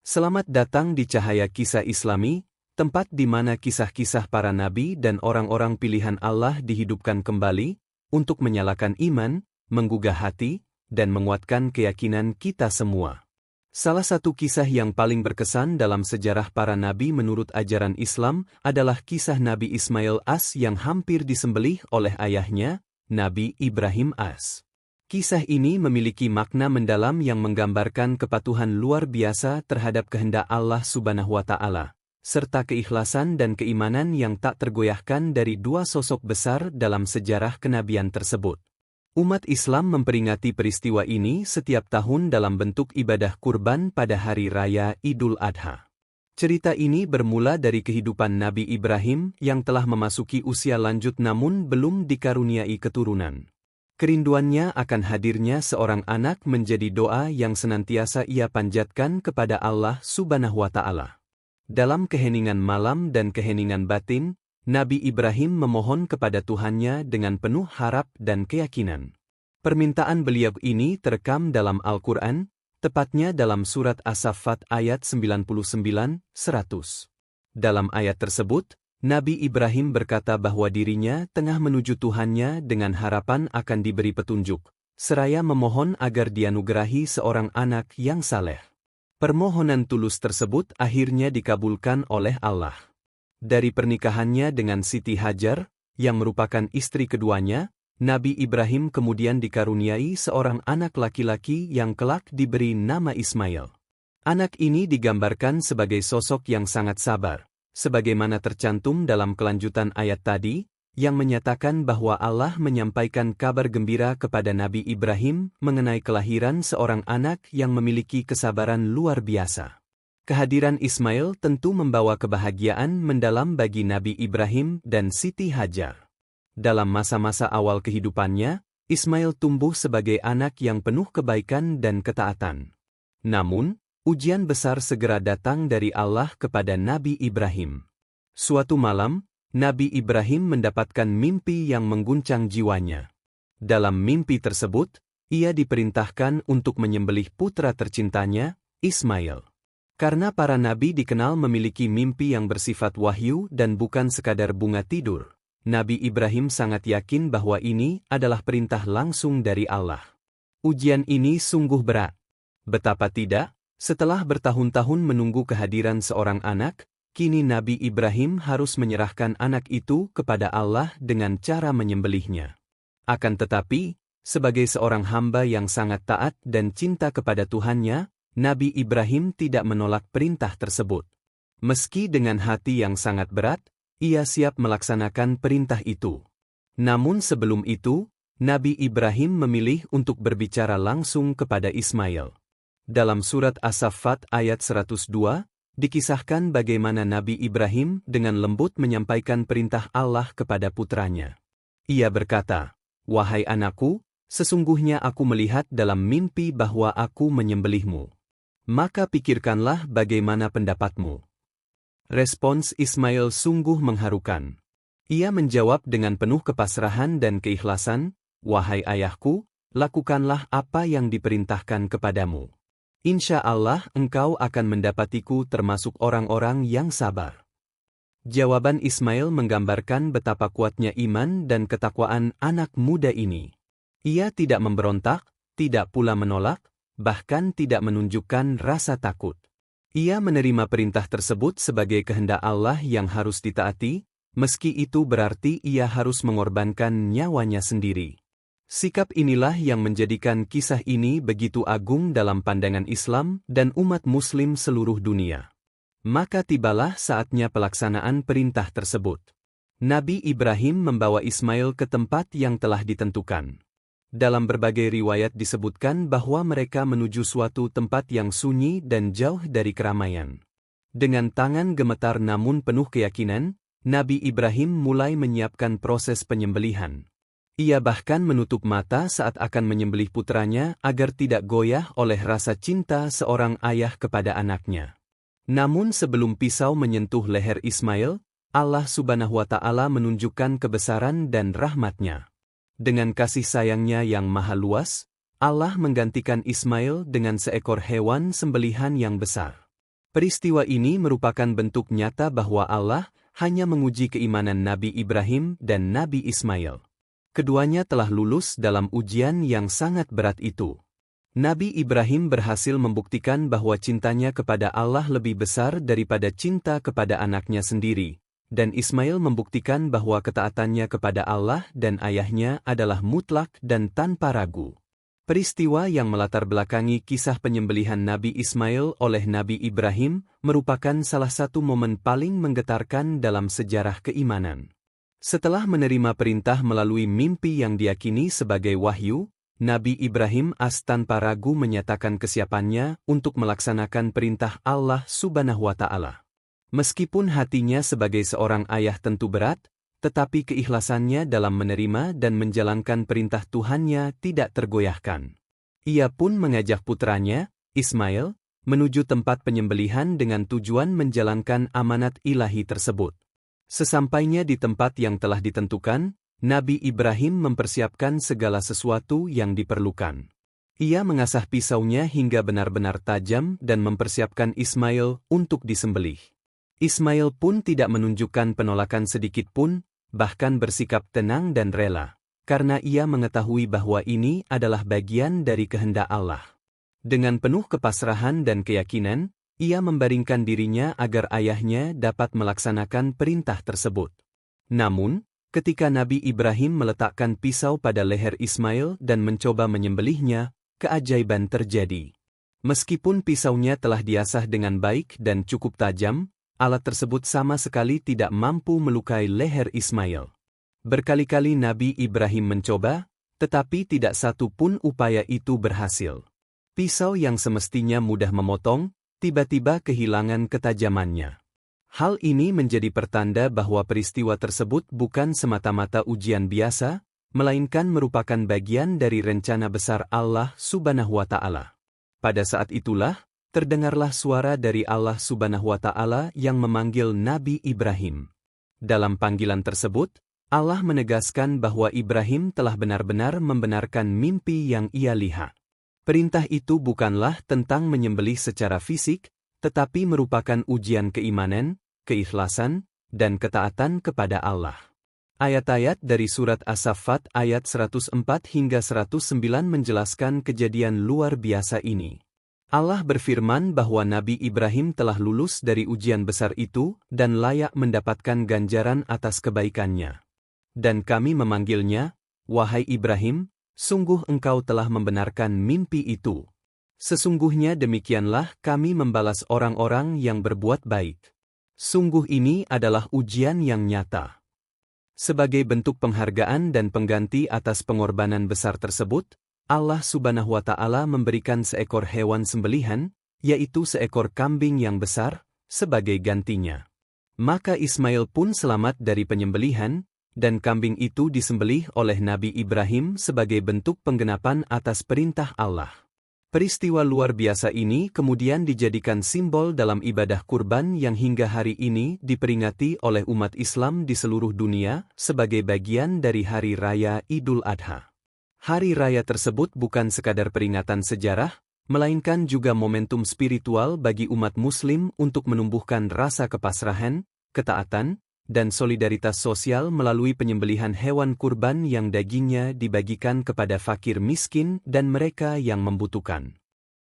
Selamat datang di Cahaya Kisah Islami, tempat di mana kisah-kisah para nabi dan orang-orang pilihan Allah dihidupkan kembali, untuk menyalakan iman, menggugah hati, dan menguatkan keyakinan kita semua. Salah satu kisah yang paling berkesan dalam sejarah para nabi menurut ajaran Islam adalah kisah Nabi Ismail As yang hampir disembelih oleh ayahnya, Nabi Ibrahim As. Kisah ini memiliki makna mendalam yang menggambarkan kepatuhan luar biasa terhadap kehendak Allah Subhanahu wa Ta'ala, serta keikhlasan dan keimanan yang tak tergoyahkan dari dua sosok besar dalam sejarah kenabian tersebut. Umat Islam memperingati peristiwa ini setiap tahun dalam bentuk ibadah kurban pada hari raya Idul Adha. Cerita ini bermula dari kehidupan Nabi Ibrahim yang telah memasuki usia lanjut namun belum dikaruniai keturunan. Kerinduannya akan hadirnya seorang anak menjadi doa yang senantiasa ia panjatkan kepada Allah Subhanahu wa Ta'ala. Dalam keheningan malam dan keheningan batin, Nabi Ibrahim memohon kepada Tuhannya dengan penuh harap dan keyakinan. Permintaan beliau ini terekam dalam Al-Quran, tepatnya dalam surat As-Saffat ayat 99-100. Dalam ayat tersebut, Nabi Ibrahim berkata bahwa dirinya tengah menuju Tuhannya dengan harapan akan diberi petunjuk, seraya memohon agar dianugerahi seorang anak yang saleh. Permohonan tulus tersebut akhirnya dikabulkan oleh Allah. Dari pernikahannya dengan Siti Hajar, yang merupakan istri keduanya, Nabi Ibrahim kemudian dikaruniai seorang anak laki-laki yang kelak diberi nama Ismail. Anak ini digambarkan sebagai sosok yang sangat sabar, sebagaimana tercantum dalam kelanjutan ayat tadi, yang menyatakan bahwa Allah menyampaikan kabar gembira kepada Nabi Ibrahim mengenai kelahiran seorang anak yang memiliki kesabaran luar biasa. Kehadiran Ismail tentu membawa kebahagiaan mendalam bagi Nabi Ibrahim dan Siti Hajar. Dalam masa-masa awal kehidupannya, Ismail tumbuh sebagai anak yang penuh kebaikan dan ketaatan. Namun, ujian besar segera datang dari Allah kepada Nabi Ibrahim. Suatu malam, Nabi Ibrahim mendapatkan mimpi yang mengguncang jiwanya. Dalam mimpi tersebut, ia diperintahkan untuk menyembelih putra tercintanya, Ismail. Karena para nabi dikenal memiliki mimpi yang bersifat wahyu dan bukan sekadar bunga tidur, Nabi Ibrahim sangat yakin bahwa ini adalah perintah langsung dari Allah. Ujian ini sungguh berat. Betapa tidak? Setelah bertahun-tahun menunggu kehadiran seorang anak, kini Nabi Ibrahim harus menyerahkan anak itu kepada Allah dengan cara menyembelihnya. Akan tetapi, sebagai seorang hamba yang sangat taat dan cinta kepada Tuhannya, Nabi Ibrahim tidak menolak perintah tersebut. Meski dengan hati yang sangat berat, ia siap melaksanakan perintah itu. Namun sebelum itu, Nabi Ibrahim memilih untuk berbicara langsung kepada Ismail. Dalam surat As-Saffat ayat 102, dikisahkan bagaimana Nabi Ibrahim dengan lembut menyampaikan perintah Allah kepada putranya. Ia berkata, "Wahai anakku, sesungguhnya aku melihat dalam mimpi bahwa aku menyembelihmu. Maka pikirkanlah bagaimana pendapatmu." Respons Ismail sungguh mengharukan. Ia menjawab dengan penuh kepasrahan dan keikhlasan, "Wahai ayahku, lakukanlah apa yang diperintahkan kepadamu. Insya Allah engkau akan mendapatiku termasuk orang-orang yang sabar." Jawaban Ismail menggambarkan betapa kuatnya iman dan ketakwaan anak muda ini. Ia tidak memberontak, tidak pula menolak, bahkan tidak menunjukkan rasa takut. Ia menerima perintah tersebut sebagai kehendak Allah yang harus ditaati, meski itu berarti ia harus mengorbankan nyawanya sendiri. Sikap inilah yang menjadikan kisah ini begitu agung dalam pandangan Islam dan umat Muslim seluruh dunia. Maka tibalah saatnya pelaksanaan perintah tersebut. Nabi Ibrahim membawa Ismail ke tempat yang telah ditentukan. Dalam berbagai riwayat disebutkan bahwa mereka menuju suatu tempat yang sunyi dan jauh dari keramaian. Dengan tangan gemetar namun penuh keyakinan, Nabi Ibrahim mulai menyiapkan proses penyembelihan. Ia bahkan menutup mata saat akan menyembelih putranya agar tidak goyah oleh rasa cinta seorang ayah kepada anaknya. Namun sebelum pisau menyentuh leher Ismail, Allah Subhanahu wa Ta'ala menunjukkan kebesaran dan rahmat-Nya. Dengan kasih sayangnya yang maha luas, Allah menggantikan Ismail dengan seekor hewan sembelihan yang besar. Peristiwa ini merupakan bentuk nyata bahwa Allah hanya menguji keimanan Nabi Ibrahim dan Nabi Ismail. Keduanya telah lulus dalam ujian yang sangat berat itu. Nabi Ibrahim berhasil membuktikan bahwa cintanya kepada Allah lebih besar daripada cinta kepada anaknya sendiri, dan Ismail membuktikan bahwa ketaatannya kepada Allah dan ayahnya adalah mutlak dan tanpa ragu. Peristiwa yang melatar belakangi kisah penyembelihan Nabi Ismail oleh Nabi Ibrahim merupakan salah satu momen paling menggetarkan dalam sejarah keimanan. Setelah menerima perintah melalui mimpi yang diyakini sebagai wahyu, Nabi Ibrahim tanpa ragu menyatakan kesiapannya untuk melaksanakan perintah Allah Subhanahu wa Ta'ala. Meskipun hatinya sebagai seorang ayah tentu berat, tetapi keikhlasannya dalam menerima dan menjalankan perintah Tuhannya tidak tergoyahkan. Ia pun mengajak putranya, Ismail, menuju tempat penyembelihan dengan tujuan menjalankan amanat ilahi tersebut. Sesampainya di tempat yang telah ditentukan, Nabi Ibrahim mempersiapkan segala sesuatu yang diperlukan. Ia mengasah pisaunya hingga benar-benar tajam dan mempersiapkan Ismail untuk disembelih. Ismail pun tidak menunjukkan penolakan sedikit pun, bahkan bersikap tenang dan rela, karena ia mengetahui bahwa ini adalah bagian dari kehendak Allah. Dengan penuh kepasrahan dan keyakinan, ia membaringkan dirinya agar ayahnya dapat melaksanakan perintah tersebut. Namun, ketika Nabi Ibrahim meletakkan pisau pada leher Ismail dan mencoba menyembelihnya, keajaiban terjadi. Meskipun pisaunya telah diasah dengan baik dan cukup tajam, alat tersebut sama sekali tidak mampu melukai leher Ismail. Berkali-kali Nabi Ibrahim mencoba, tetapi tidak satu pun upaya itu berhasil. Pisau yang semestinya mudah memotong, tiba-tiba kehilangan ketajamannya. Hal ini menjadi pertanda bahwa peristiwa tersebut bukan semata-mata ujian biasa, melainkan merupakan bagian dari rencana besar Allah Subhanahu wa Ta'ala. Pada saat itulah, terdengarlah suara dari Allah Subhanahu wa Ta'ala yang memanggil Nabi Ibrahim. Dalam panggilan tersebut, Allah menegaskan bahwa Ibrahim telah benar-benar membenarkan mimpi yang ia lihat. Perintah itu bukanlah tentang menyembelih secara fisik, tetapi merupakan ujian keimanan, keikhlasan, dan ketaatan kepada Allah. Ayat-ayat dari surat As-Saffat ayat 104 hingga 109 menjelaskan kejadian luar biasa ini. Allah berfirman bahwa Nabi Ibrahim telah lulus dari ujian besar itu dan layak mendapatkan ganjaran atas kebaikannya. Dan kami memanggilnya, "Wahai Ibrahim, sungguh engkau telah membenarkan mimpi itu. Sesungguhnya demikianlah kami membalas orang-orang yang berbuat baik." Sungguh ini adalah ujian yang nyata. Sebagai bentuk penghargaan dan pengganti atas pengorbanan besar tersebut, Allah Subhanahu wa Ta'ala memberikan seekor hewan sembelihan, yaitu seekor kambing yang besar, sebagai gantinya. Maka Ismail pun selamat dari penyembelihan, dan kambing itu disembelih oleh Nabi Ibrahim sebagai bentuk penggenapan atas perintah Allah. Peristiwa luar biasa ini kemudian dijadikan simbol dalam ibadah kurban yang hingga hari ini diperingati oleh umat Islam di seluruh dunia sebagai bagian dari Hari Raya Idul Adha. Hari raya tersebut bukan sekadar peringatan sejarah, melainkan juga momentum spiritual bagi umat Muslim untuk menumbuhkan rasa kepasrahan, ketaatan, dan solidaritas sosial melalui penyembelihan hewan kurban yang dagingnya dibagikan kepada fakir miskin dan mereka yang membutuhkan.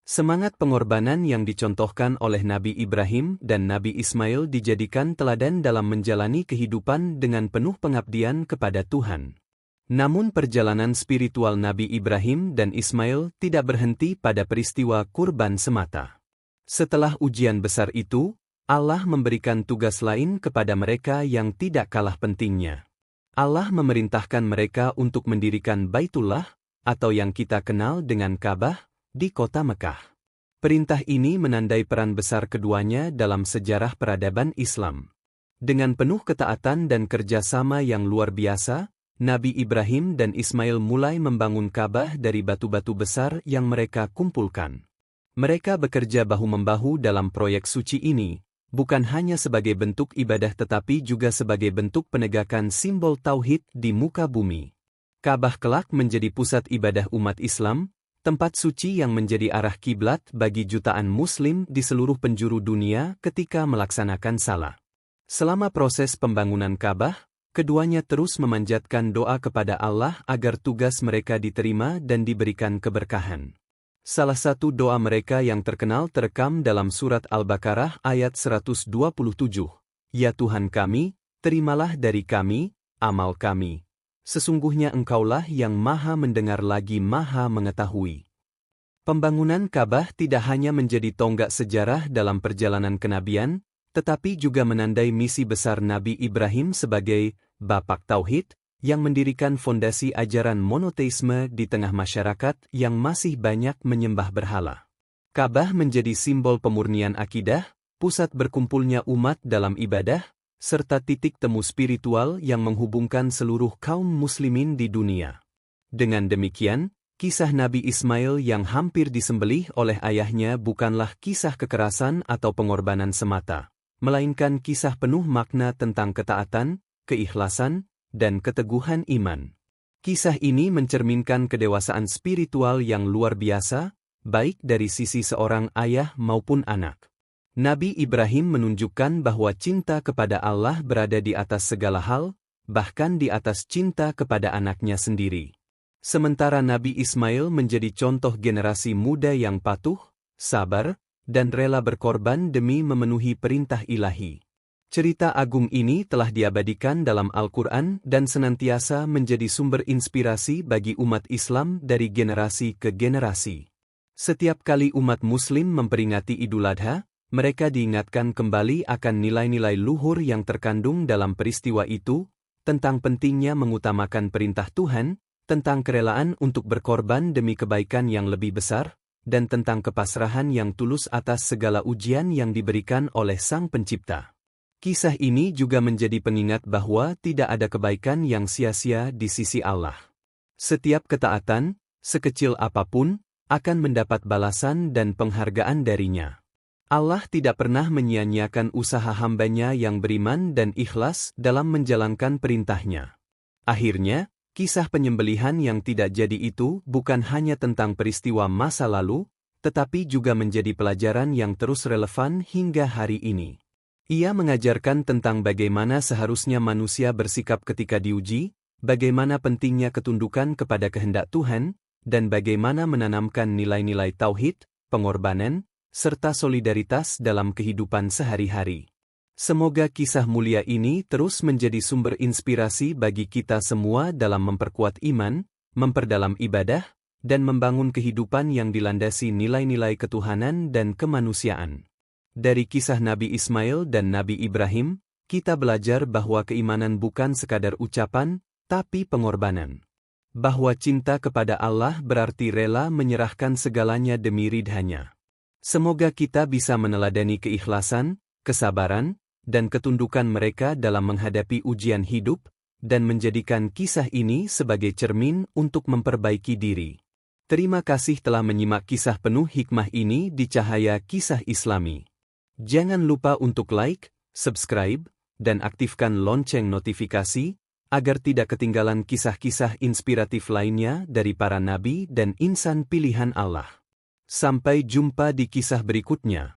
Semangat pengorbanan yang dicontohkan oleh Nabi Ibrahim dan Nabi Ismail dijadikan teladan dalam menjalani kehidupan dengan penuh pengabdian kepada Tuhan. Namun perjalanan spiritual Nabi Ibrahim dan Ismail tidak berhenti pada peristiwa kurban semata. Setelah ujian besar itu, Allah memberikan tugas lain kepada mereka yang tidak kalah pentingnya. Allah memerintahkan mereka untuk mendirikan Baitullah, atau yang kita kenal dengan Ka'bah, di kota Mekah. Perintah ini menandai peran besar keduanya dalam sejarah peradaban Islam. Dengan penuh ketaatan dan kerjasama yang luar biasa, Nabi Ibrahim dan Ismail mulai membangun Ka'bah dari batu-batu besar yang mereka kumpulkan. Mereka bekerja bahu-membahu dalam proyek suci ini, bukan hanya sebagai bentuk ibadah tetapi juga sebagai bentuk penegakan simbol tauhid di muka bumi. Ka'bah kelak menjadi pusat ibadah umat Islam, tempat suci yang menjadi arah kiblat bagi jutaan Muslim di seluruh penjuru dunia ketika melaksanakan salat. Selama proses pembangunan Ka'bah, keduanya terus memanjatkan doa kepada Allah agar tugas mereka diterima dan diberikan keberkahan. Salah satu doa mereka yang terkenal terekam dalam surat Al-Baqarah ayat 127. Ya Tuhan kami, terimalah dari kami, amal kami. Sesungguhnya Engkaulah yang Maha mendengar lagi Maha mengetahui. Pembangunan Ka'bah tidak hanya menjadi tonggak sejarah dalam perjalanan kenabian, tetapi juga menandai misi besar Nabi Ibrahim sebagai Bapak Tauhid, yang mendirikan fondasi ajaran monoteisme di tengah masyarakat yang masih banyak menyembah berhala. Ka'bah menjadi simbol pemurnian akidah, pusat berkumpulnya umat dalam ibadah, serta titik temu spiritual yang menghubungkan seluruh kaum muslimin di dunia. Dengan demikian, kisah Nabi Ismail yang hampir disembelih oleh ayahnya bukanlah kisah kekerasan atau pengorbanan semata, melainkan kisah penuh makna tentang ketaatan, keikhlasan, dan keteguhan iman. Kisah ini mencerminkan kedewasaan spiritual yang luar biasa, baik dari sisi seorang ayah maupun anak. Nabi Ibrahim menunjukkan bahwa cinta kepada Allah berada di atas segala hal, bahkan di atas cinta kepada anaknya sendiri. Sementara Nabi Ismail menjadi contoh generasi muda yang patuh, sabar, dan rela berkorban demi memenuhi perintah ilahi. Cerita agung ini telah diabadikan dalam Al-Quran dan senantiasa menjadi sumber inspirasi bagi umat Islam dari generasi ke generasi. Setiap kali umat Muslim memperingati Idul Adha, mereka diingatkan kembali akan nilai-nilai luhur yang terkandung dalam peristiwa itu, tentang pentingnya mengutamakan perintah Tuhan, tentang kerelaan untuk berkorban demi kebaikan yang lebih besar, dan tentang kepasrahan yang tulus atas segala ujian yang diberikan oleh Sang Pencipta. Kisah ini juga menjadi pengingat bahwa tidak ada kebaikan yang sia-sia di sisi Allah. Setiap ketaatan, sekecil apapun, akan mendapat balasan dan penghargaan darinya. Allah tidak pernah menyia-nyiakan usaha hambanya yang beriman dan ikhlas dalam menjalankan perintahnya. Akhirnya, kisah penyembelihan yang tidak jadi itu bukan hanya tentang peristiwa masa lalu, tetapi juga menjadi pelajaran yang terus relevan hingga hari ini. Ia mengajarkan tentang bagaimana seharusnya manusia bersikap ketika diuji, bagaimana pentingnya ketundukan kepada kehendak Tuhan, dan bagaimana menanamkan nilai-nilai tauhid, pengorbanan, serta solidaritas dalam kehidupan sehari-hari. Semoga kisah mulia ini terus menjadi sumber inspirasi bagi kita semua dalam memperkuat iman, memperdalam ibadah, dan membangun kehidupan yang dilandasi nilai-nilai ketuhanan dan kemanusiaan. Dari kisah Nabi Ismail dan Nabi Ibrahim, kita belajar bahwa keimanan bukan sekadar ucapan, tapi pengorbanan. Bahwa cinta kepada Allah berarti rela menyerahkan segalanya demi ridhanya. Semoga kita bisa meneladani keikhlasan, kesabaran, dan ketundukan mereka dalam menghadapi ujian hidup, dan menjadikan kisah ini sebagai cermin untuk memperbaiki diri. Terima kasih telah menyimak kisah penuh hikmah ini di Cahaya Kisah Islami. Jangan lupa untuk like, subscribe, dan aktifkan lonceng notifikasi, agar tidak ketinggalan kisah-kisah inspiratif lainnya dari para nabi dan insan pilihan Allah. Sampai jumpa di kisah berikutnya.